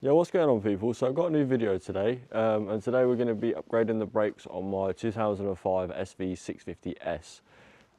Yeah, what's going on, people? So I've got a new video today, and today we're going to be upgrading the brakes on my 2005 SV650S.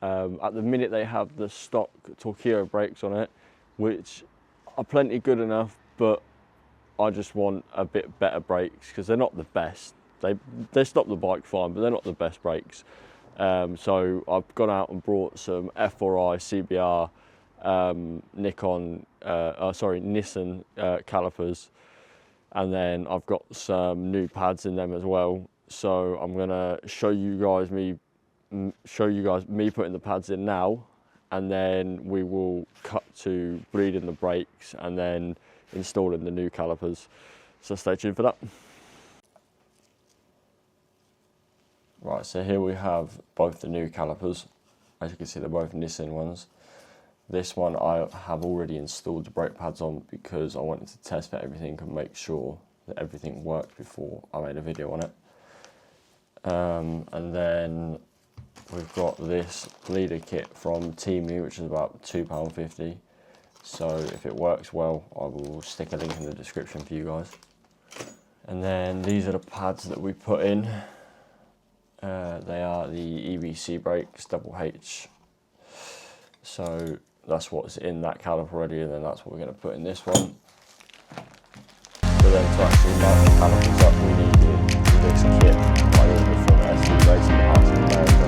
At the minute they have the stock Torquillo brakes on it, which are plenty good enough, but I just want a bit better brakes because they're not the best. They stop the bike fine, but they're not the best brakes. So I've gone out and brought some F4i CBR Nissan calipers. And then I've got some new pads in them as well. So I'm gonna show you guys me putting the pads in now, and then we will cut to bleeding the brakes and then installing the new calipers. So stay tuned for that. Right, so here we have both the new calipers. As you can see, they're both Nissan ones. This one I have already installed the brake pads on because I wanted to test for everything and make sure that everything worked before I made a video on it. And then we've got this bleeder kit from Temu, which is about £2.50. So if it works well, I will stick a link in the description for you guys. And then these are the pads that we put in. They are the EBC brakes, double H. So that's what's in that caliper already, and then that's what we're going to put in this one. So then to actually mount the calipers up, we needed this kit I ordered from SV Racing Parts in America.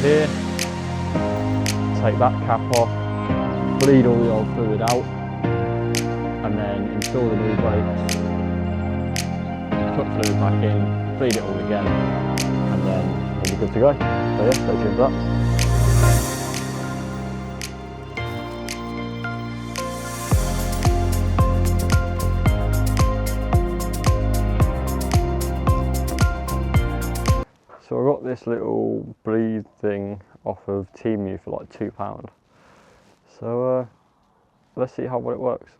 Here, take that cap off, bleed all the old fluid out, and then install the new brakes, put fluid back in, bleed it all again, and then we'll be good to go. So yeah, stay tuned for that. So I got this little bleed thing off of Temu for like £2. So let's see how well it works.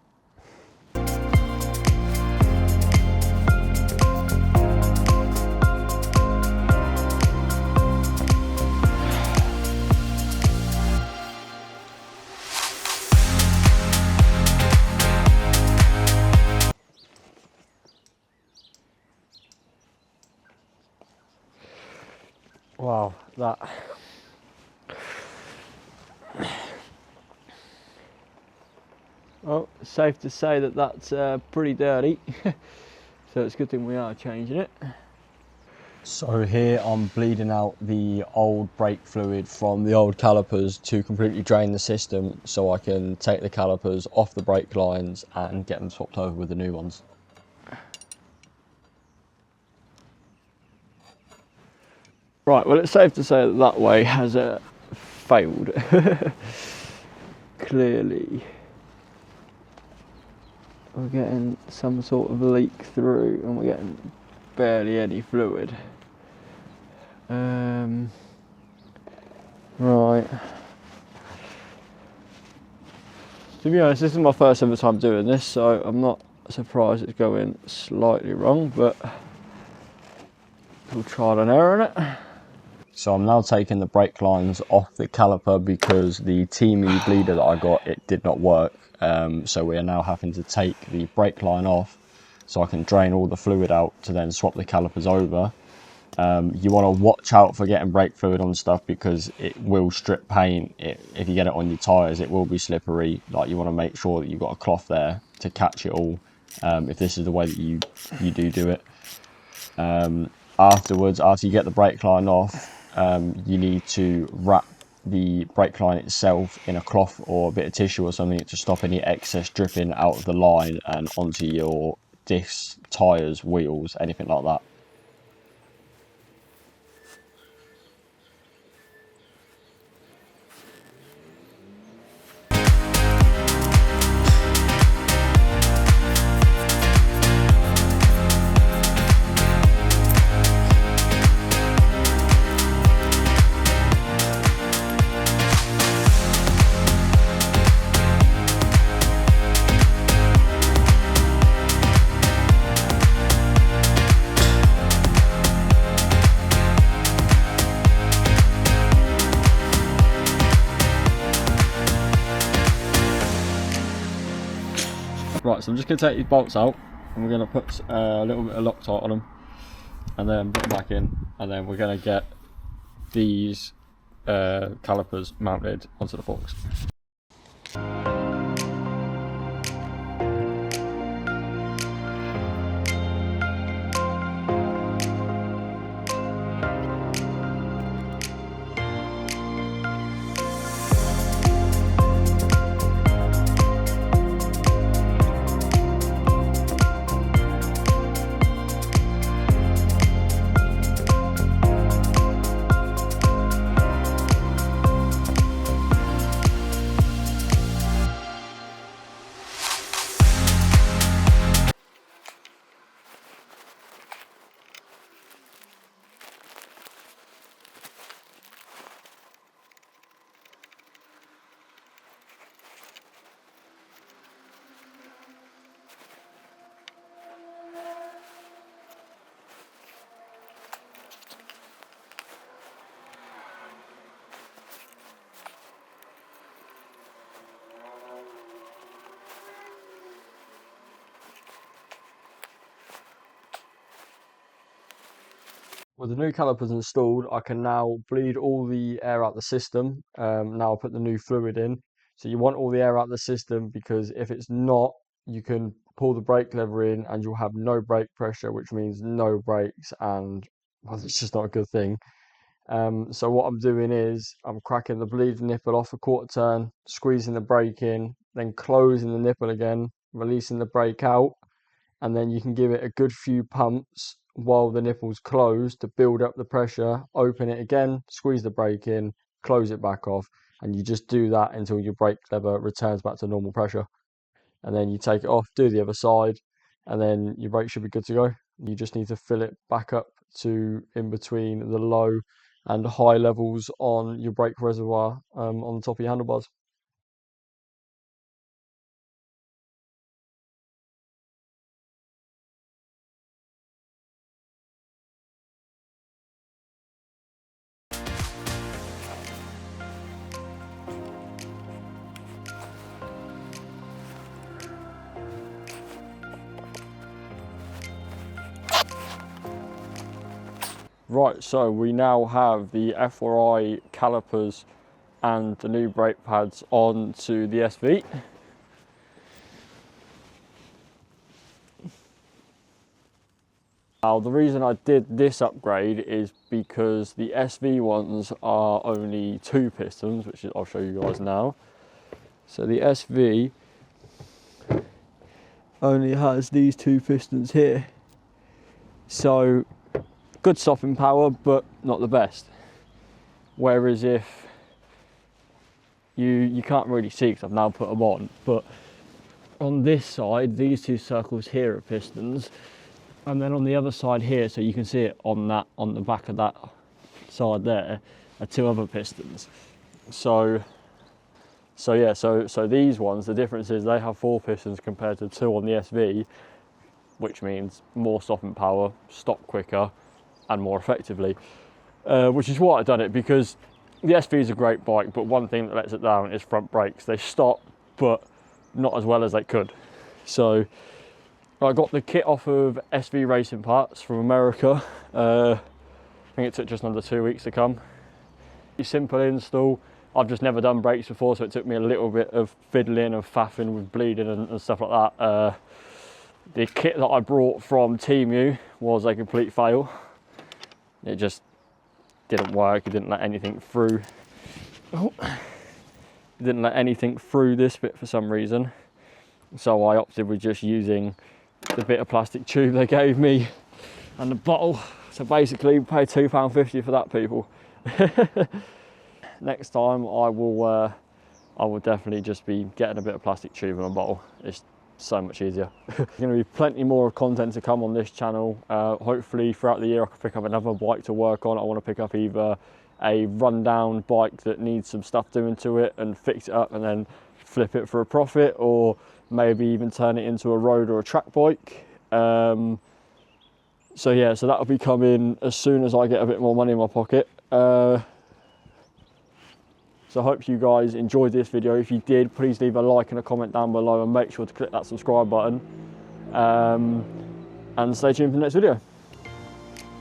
Wow, that well, safe to say that that's pretty dirty. So it's a good thing we are changing it. So here I'm bleeding out the old brake fluid from the old calipers to completely drain the system so I can take the calipers off the brake lines and get them swapped over with the new ones. Right, well, it's safe to say that that way has failed. Clearly. We're getting some sort of leak through and we're getting barely any fluid. Right. To be honest, this is my first ever time doing this, so I'm not surprised it's going slightly wrong, but we'll trial and error on it. So I'm now taking the brake lines off the caliper because the Temu bleeder that I got, it did not work. So we are now having to take the brake line off so I can drain all the fluid out to then swap the calipers over. You want to watch out for getting brake fluid on stuff because it will strip paint. If you get it on your tyres, it will be slippery. Like, you want to make sure that you've got a cloth there to catch it all, if this is the way that you do it. Afterwards, after you get the brake line off, you need to wrap the brake line itself in a cloth or a bit of tissue or something to stop any excess dripping out of the line and onto your discs, tyres, wheels, anything like that. Right, so I'm just going to take these bolts out and we're going to put a little bit of Loctite on them and then put them back in, and then we're going to get these calipers mounted onto the forks. With the new calipers installed, I can now bleed all the air out the system. Now I'll put the new fluid in. So you want all the air out the system, because if it's not, you can pull the brake lever in and you'll have no brake pressure, which means no brakes, and well, it's just not a good thing. So what I'm doing is I'm cracking the bleed nipple off a quarter turn, squeezing the brake in, then closing the nipple again, releasing the brake out, and then you can give it a good few pumps while the nipple's closed to build up the pressure, open it again, squeeze the brake in, close it back off, and you just do that until your brake lever returns back to normal pressure. And then you take it off, do the other side, and then your brake should be good to go. You just need to fill it back up to in between the low and high levels on your brake reservoir on the top of your handlebars. Right, so we now have the F4i calipers and the new brake pads onto the SV. Now, the reason I did this upgrade is because the SV ones are only 2 pistons, which I'll show you guys now. So the SV only has these 2 pistons here. So good stopping power, but not the best. Whereas if you can't really see because I've now put them on, but on this side, these two circles here are pistons, and then on the other side here, so you can see it on the back of that side there, are two other pistons. So these ones, the difference is they have 4 pistons compared to 2 on the SV, which means more stopping power, stop quicker and more effectively, which is why I've done it, because the SV is a great bike, but one thing that lets it down is front brakes. They stop, but not as well as they could. So I got the kit off of SV Racing Parts from America. I think it took just under 2 weeks to come. Simple install. I've just never done brakes before, so it took me a little bit of fiddling and faffing with bleeding and stuff like that. The kit that I brought from Temu was a complete fail. It just didn't work. It didn't let anything through. Oh. It didn't let anything through this bit for some reason. So I opted with just using the bit of plastic tube they gave me and the bottle. So basically pay £2.50 for that, people. Next time I will definitely just be getting a bit of plastic tube and a bottle. It's so much easier. There's going to be plenty more content to come on this channel. Hopefully throughout the year I can pick up another bike to work on. I want to pick up either a rundown bike that needs some stuff doing to it and fix it up and then flip it for a profit, or maybe even turn it into a road or a track bike. So that'll be coming as soon as I get a bit more money in my pocket. So I hope you guys enjoyed this video. If you did, please leave a like and a comment down below and make sure to click that subscribe button. And stay tuned for the next video.